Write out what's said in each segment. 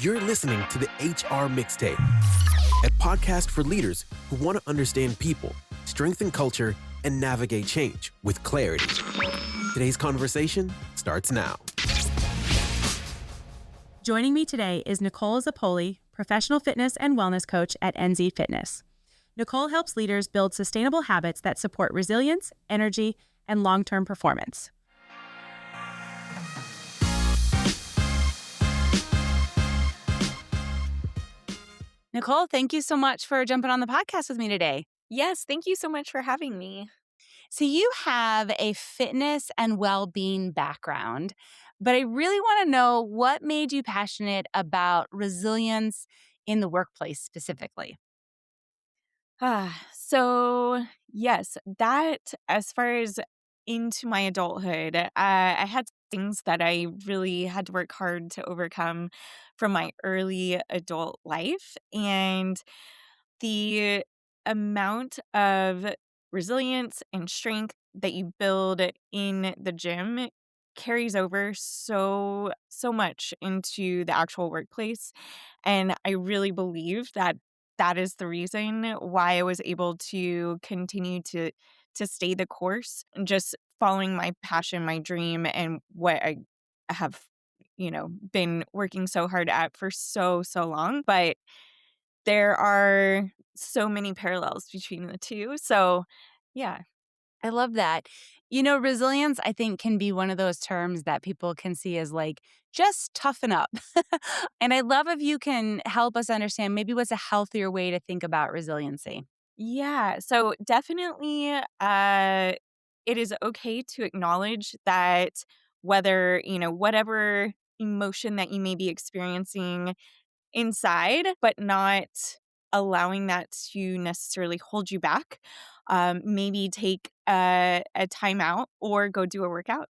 You're listening to the HR Mixtape, a podcast for leaders who want to understand people, strengthen culture, and navigate change with clarity. Today's conversation starts now. Joining me today is Nicole Zapoli, professional fitness and wellness coach at NZ Fitness. Nicole helps leaders build sustainable habits that support resilience, energy, and long-term performance. Nicole, thank you so much for jumping on the podcast with me today. Yes, thank you so much for having me. So you have a fitness and well-being background, but I really want to know what made you passionate about resilience in the workplace specifically. So yes, that as far as into my adulthood, I had things that I really had to work hard to overcome from my early adult life. And the amount of resilience and strength that you build in the gym carries over so much into the actual workplace, and I really believe that that is the reason why I was able to continue to stay the course and just following my passion, my dream, and what I have been working so hard at for so long. But there are so many parallels between the two. So, yeah. I love that. Resilience, I think, can be one of those terms that people can see as like, just toughen up. And I love if you can help us understand maybe what's a healthier way to think about resiliency. Yeah. So, definitely, it is okay to acknowledge that whatever emotion that you may be experiencing inside, but not allowing that to necessarily hold you back. Maybe take a time out or go do a workout.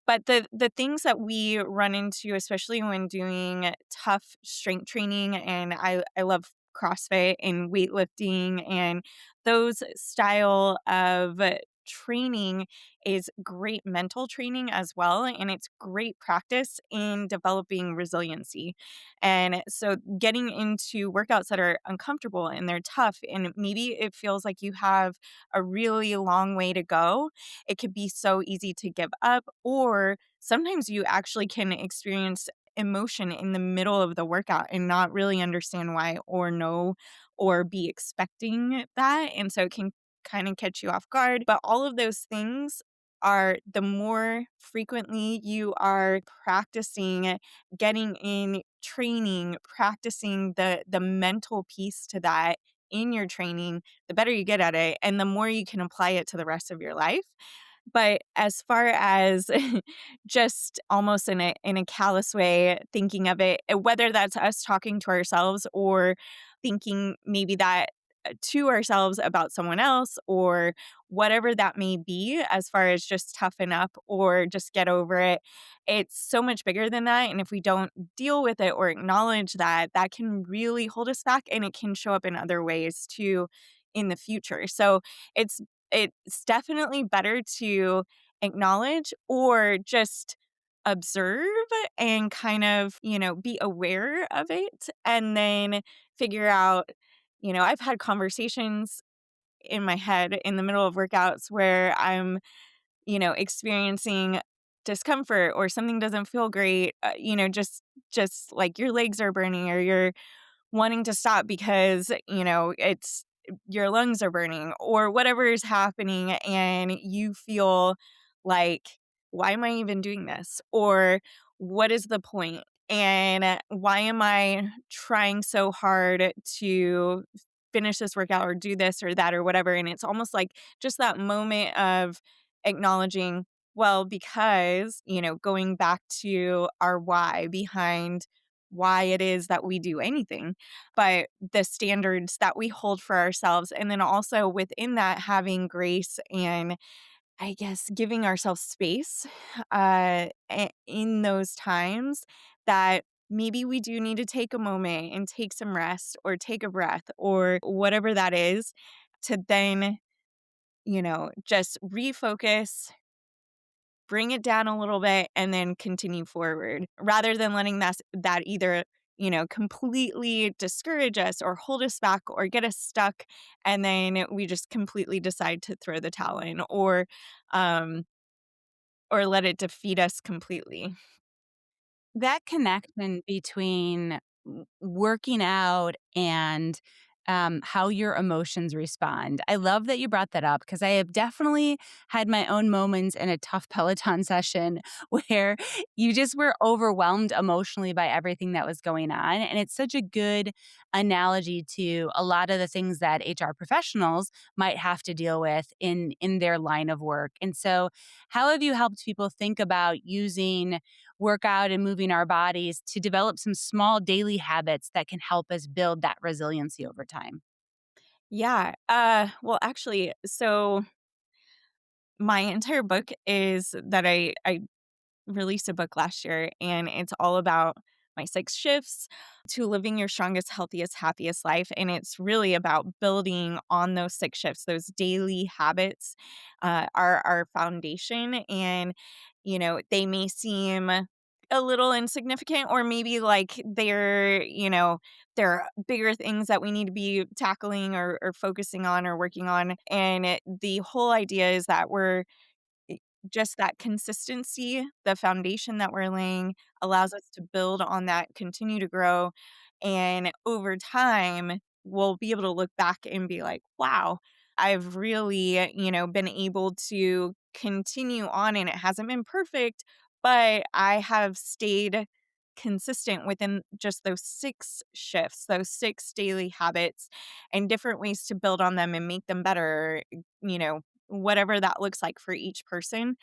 But the things that we run into, especially when doing tough strength training, and I love CrossFit and weightlifting and those style of training is great mental training as well, and it's great practice in developing resiliency. And so getting into workouts that are uncomfortable and they're tough, and maybe it feels like you have a really long way to go, it could be so easy to give up, or sometimes you actually can experience emotion in the middle of the workout and not really understand why or know or be expecting that. And so it can kind of catch you off guard. But all of those things are, the more frequently you are practicing, getting in training, practicing the mental piece to that in your training, the better you get at it and the more you can apply it to the rest of your life. But as far as just almost in a callous way thinking of it, whether that's us talking to ourselves or thinking maybe that to ourselves about someone else or whatever that may be, as far as just toughen up or just get over it, it's so much bigger than that. And if we don't deal with it or acknowledge that, that can really hold us back, and it can show up in other ways too in the future. So it's it's definitely better to acknowledge or just observe and kind of, be aware of it, and then figure out, I've had conversations in my head in the middle of workouts where I'm, experiencing discomfort or something doesn't feel great, just like your legs are burning or you're wanting to stop because, it's your lungs are burning or whatever is happening, and you feel like, why am I even doing this? Or what is the point? And why am I trying so hard to finish this workout or do this or that or whatever? And it's almost like just that moment of acknowledging, well, because, going back to our why behind why it is that we do anything, but the standards that we hold for ourselves. And then also within that, having grace and, I guess, giving ourselves space in those times that maybe we do need to take a moment and take some rest or take a breath or whatever that is, to then, just refocus, bring it down a little bit, and then continue forward rather than letting that either completely discourage us or hold us back or get us stuck. And then we just completely decide to throw the towel in um, or let it defeat us completely. That connection between working out and how your emotions respond. I love that you brought that up because I have definitely had my own moments in a tough Peloton session where you just were overwhelmed emotionally by everything that was going on. And it's such a good analogy to a lot of the things that HR professionals might have to deal with in their line of work. And so, how have you helped people think about using workout and moving our bodies to develop some small daily habits that can help us build that resiliency over time? Yeah. Well, actually, so my entire book is that I released a book last year, and it's all about my 6 shifts to living your strongest, healthiest, happiest life. And it's really about building on those 6 shifts, those daily habits are our foundation. And, they may seem a little insignificant, or maybe like there are bigger things that we need to be tackling or focusing on or working on. And the whole idea is that I just that consistency, the foundation that we're laying allows us to build on that, continue to grow, and over time, we'll be able to look back and be like, "Wow, I've really, been able to continue on, and it hasn't been perfect, but I have stayed consistent within just those 6 shifts, those 6 daily habits, and different ways to build on them and make them better," whatever that looks like for each person.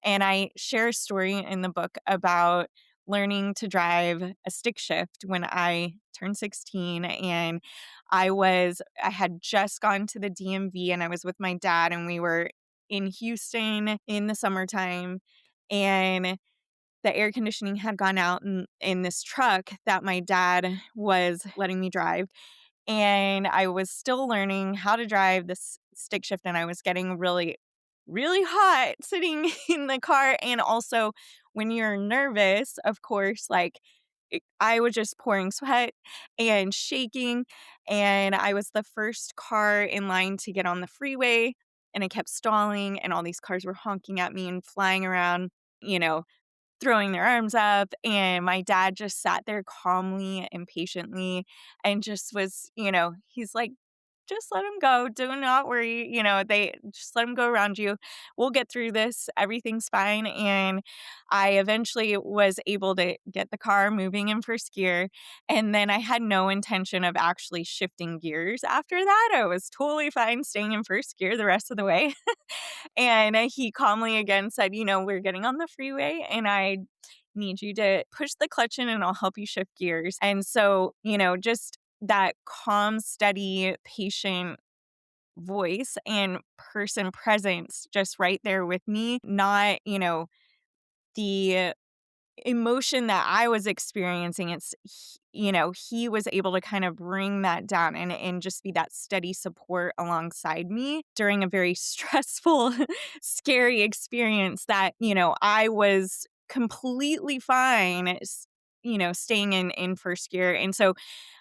And I share a story in the book about learning to drive a stick shift when I turned 16. And I had just gone to the DMV, and I was with my dad, and we were in Houston in the summertime, and the air conditioning had gone out in this truck that my dad was letting me drive. And I was still learning how to drive this stick shift, and I was getting really, really hot sitting in the car. And also, when you're nervous, of course, like I was just pouring sweat and shaking. And I was the first car in line to get on the freeway, and I kept stalling, and all these cars were honking at me and flying around. You know, throwing their arms up, and my dad just sat there calmly and patiently and just was, he's like, "Just let him go. Do not worry. They just let him go around you. We'll get through this. Everything's fine." And I eventually was able to get the car moving in first gear. And then I had no intention of actually shifting gears after that. I was totally fine staying in first gear the rest of the way. And he calmly again said, "We're getting on the freeway, and I need you to push the clutch in, and I'll help you shift gears." And so, just that calm, steady, patient voice and person presence just right there with me, not, the emotion that I was experiencing. He was able to kind of bring that down and just be that steady support alongside me during a very stressful, scary experience that, I was completely fine, staying in first gear. And so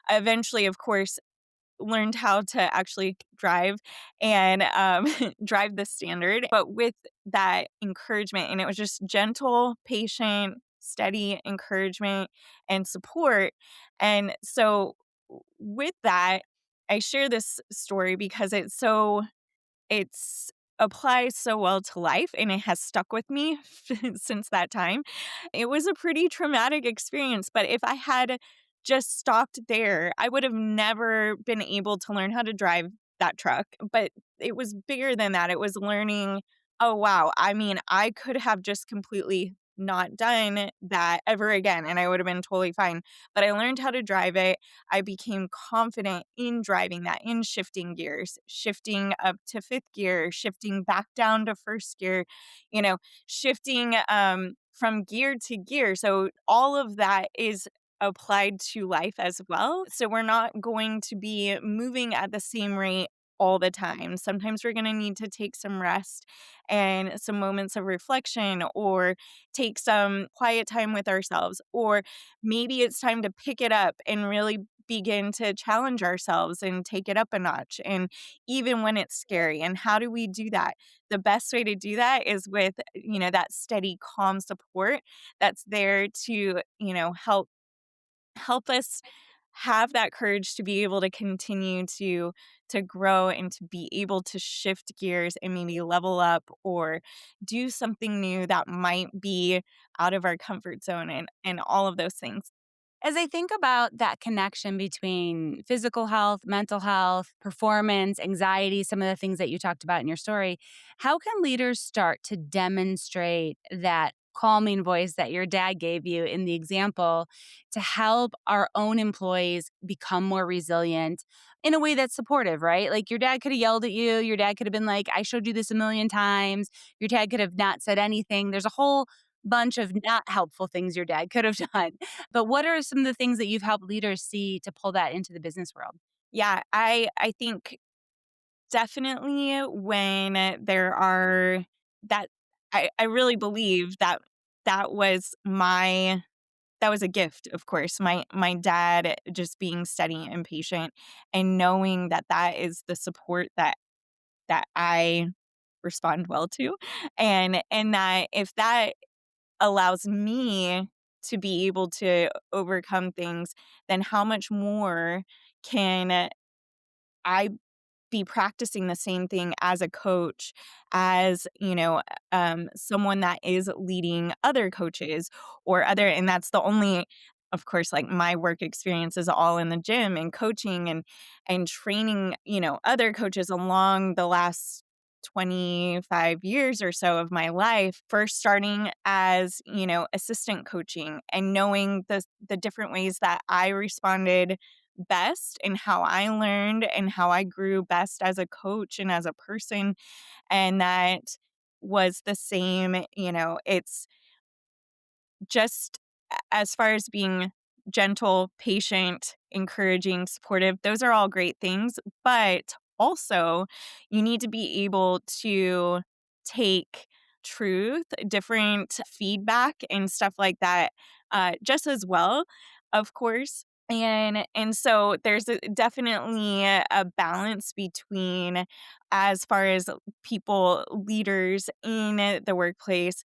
eventually, of course, learned how to actually drive and drive the standard, but with that encouragement. And it was just gentle, patient, steady encouragement and support. And so, with that, I share this story because it's applies so well to life, and it has stuck with me since that time. It was a pretty traumatic experience, but if I had just stopped there, I would have never been able to learn how to drive that truck. But it was bigger than that. It was learning, oh, wow. I mean, I could have just completely not done that ever again, and I would have been totally fine. But I learned how to drive it. I became confident in driving that, in shifting gears, shifting up to fifth gear, shifting back down to first gear, shifting from gear to gear. So all of that is applied to life as well. So we're not going to be moving at the same rate all the time. Sometimes we're going to need to take some rest and some moments of reflection, or take some quiet time with ourselves, or maybe it's time to pick it up and really begin to challenge ourselves and take it up a notch. And even when it's scary, and how do we do that? The best way to do that is with, that steady, calm support that's there to, help us have that courage to be able to continue to grow and to be able to shift gears and maybe level up or do something new that might be out of our comfort zone, and all of those things. As I think about that connection between physical health, mental health, performance, anxiety, some of the things that you talked about in your story, how can leaders start to demonstrate that calming voice that your dad gave you in the example to help our own employees become more resilient in a way that's supportive, right? Like your dad could have yelled at you. Your dad could have been like, I showed you this a million times. Your dad could have not said anything. There's a whole bunch of not helpful things your dad could have done. But what are some of the things that you've helped leaders see to pull that into the business world? Yeah, I think definitely when there are that I really believe that that was my that was a gift, of course. My dad just being steady and patient, and knowing that that is the support that I respond well to, and that if that allows me to be able to overcome things, then how much more can I be practicing the same thing as a coach, as, someone that is leading other coaches or other, and that's the only, of course, like my work experience is all in the gym and coaching and training, other coaches along the last 25 years or so of my life, first starting as, assistant coaching, and knowing the different ways that I responded best and how I learned and how I grew best as a coach and as a person. And that was the same, it's just as far as being gentle, patient, encouraging, supportive, those are all great things. But also, you need to be able to take truth, different feedback, and stuff like that, just as well, of course. And so there's definitely a balance between, as far as people, leaders in the workplace,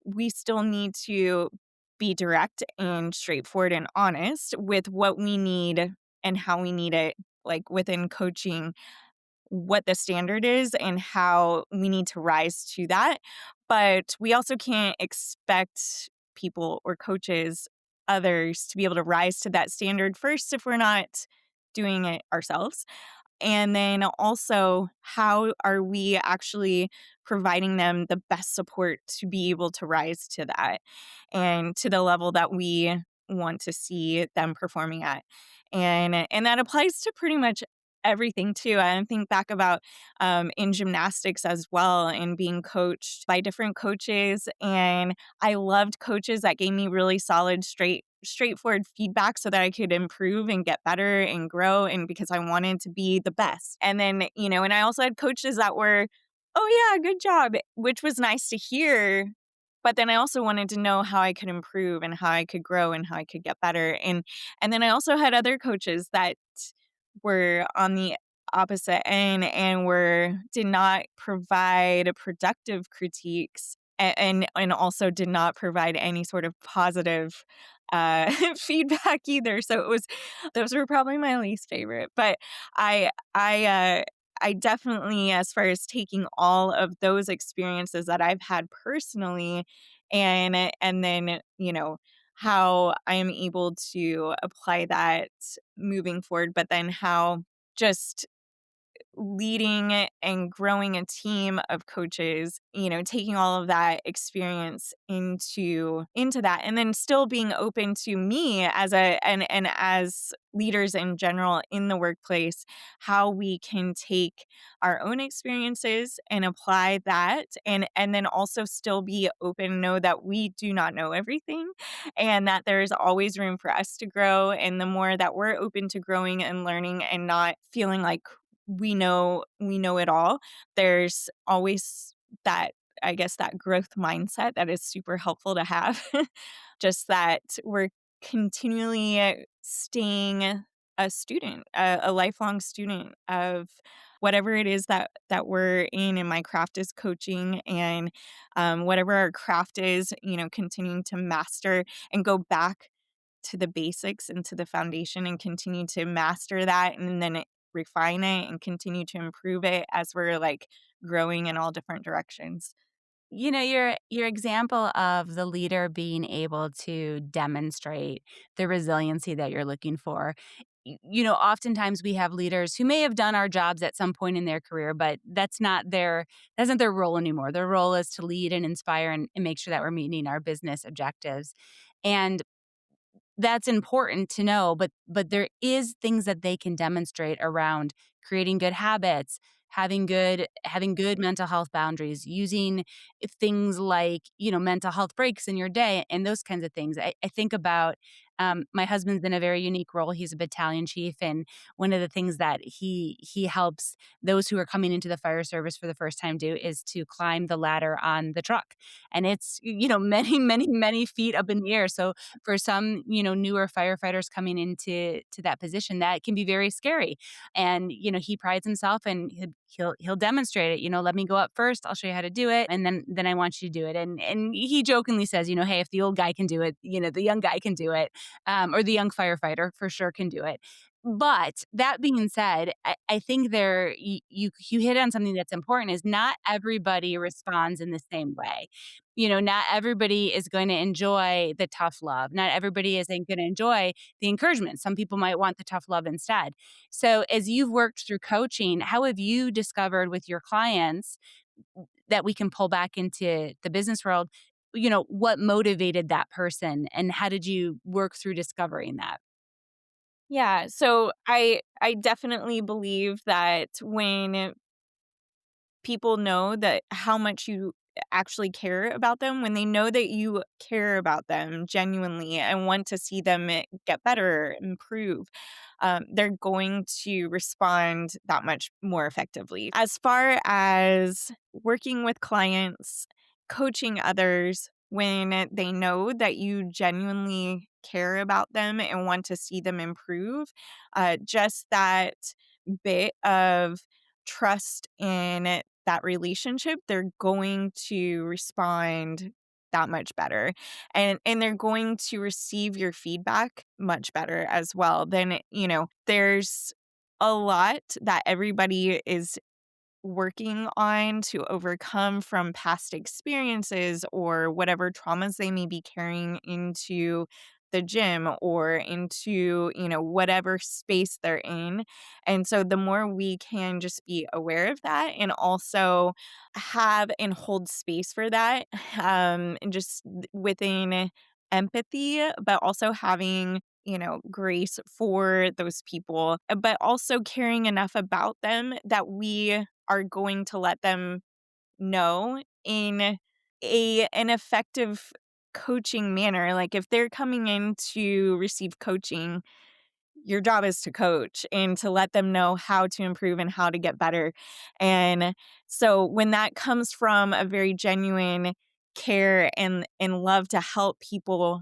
we still need to be direct and straightforward and honest with what we need and how we need it, like within coaching, what the standard is and how we need to rise to that. But we also can't expect people or coaches, others, to be able to rise to that standard first if we're not doing it ourselves. And then also, how are we actually providing them the best support to be able to rise to that and to the level that we want to see them performing at? And that applies to pretty much everything too. I think back about in gymnastics as well, and being coached by different coaches. And I loved coaches that gave me really solid, straightforward feedback so that I could improve and get better and grow, and because I wanted to be the best. And then, and I also had coaches that were, "Oh yeah, good job," which was nice to hear. But then I also wanted to know how I could improve and how I could grow and how I could get better. And then I also had other coaches that were on the opposite end and were did not provide productive critiques, and also did not provide any sort of positive feedback either. So it was those were probably my least favorite. But I definitely, as far as taking all of those experiences that I've had personally, and then, how I am able to apply that moving forward, but then how just leading and growing a team of coaches, taking all of that experience into that, and then still being open to me as and as leaders in general in the workplace, how we can take our own experiences and apply that, and then also still be open, know that we do not know everything, and that there is always room for us to grow. And the more that we're open to growing and learning and not feeling like we know it all. There's always that, I guess, that growth mindset that is super helpful to have. Just that we're continually staying a student, a lifelong student of whatever it is that we're in. And my craft is coaching, and whatever our craft is, continuing to master and go back to the basics and to the foundation and continue to master that, and then refine it and continue to improve it as we're like growing in all different directions. Your example of the leader being able to demonstrate the resiliency that you're looking for. Oftentimes we have leaders who may have done our jobs at some point in their career, but that's not their role anymore. Their role is to lead and inspire and make sure that we're meeting our business objectives. And that's important to know, but there is things that they can demonstrate around creating good habits, having good mental health boundaries, using things like, mental health breaks in your day and those kinds of things. I think about my husband's in a very unique role. He's a battalion chief, and one of the things that he helps those who are coming into the fire service for the first time do is to climb the ladder on the truck. And it's, many feet up in the air. So for some, newer firefighters coming into that position, that can be very scary. And, he prides himself and he'll demonstrate it. Let me go up first. I'll show you how to do it. And then I want you to do it. And he jokingly says, hey, if the old guy can do it, the young guy can do it. Or the young firefighter for sure can do it. But that being said, I think you hit on something that's important is not everybody responds in the same way. Not everybody is going to enjoy the tough love. Not everybody isn't going to enjoy the encouragement. Some people might want the tough love instead. So as you've worked through coaching, how have you discovered with your clients that we can pull back into the business world? What motivated that person and how did you work through discovering that? Yeah, so I definitely believe that when people know that how much you actually care about them, when they know that you care about them genuinely and want to see them get better, improve, they're going to respond that much more effectively. As far as working with clients, coaching others, when they know that you genuinely care about them and want to see them improve, just that bit of trust in that relationship, they're going to respond that much better. And they're going to receive your feedback much better as well. Then, there's a lot that everybody is working on to overcome from past experiences or whatever traumas they may be carrying into the gym or into, whatever space they're in. And so the more we can just be aware of that and also have and hold space for that, and just within empathy, but also having grace for those people, but also caring enough about them that we are going to let them know in an effective coaching manner. Like if they're coming in to receive coaching, your job is to coach and to let them know how to improve and how to get better. And so when that comes from a very genuine care and love to help people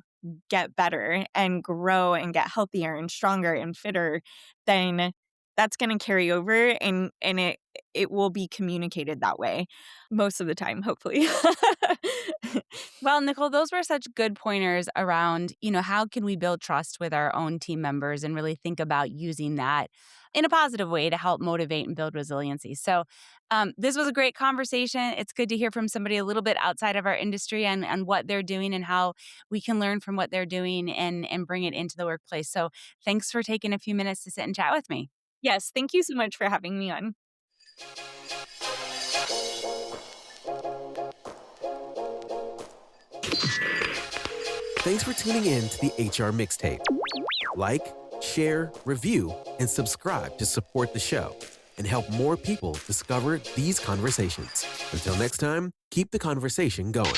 get better and grow and get healthier and stronger and fitter, then that's going to carry over and it will be communicated that way most of the time, hopefully. Well, Nicole, those were such good pointers around, how can we build trust with our own team members and really think about using that in a positive way to help motivate and build resiliency. So this was a great conversation. It's good to hear from somebody a little bit outside of our industry and what they're doing and how we can learn from what they're doing and bring it into the workplace. So thanks for taking a few minutes to sit and chat with me. Yes, thank you so much for having me on. Thanks for tuning in to the HR Mixtape. Like, share, review, and subscribe to support the show and help more people discover these conversations. Until next time, keep the conversation going.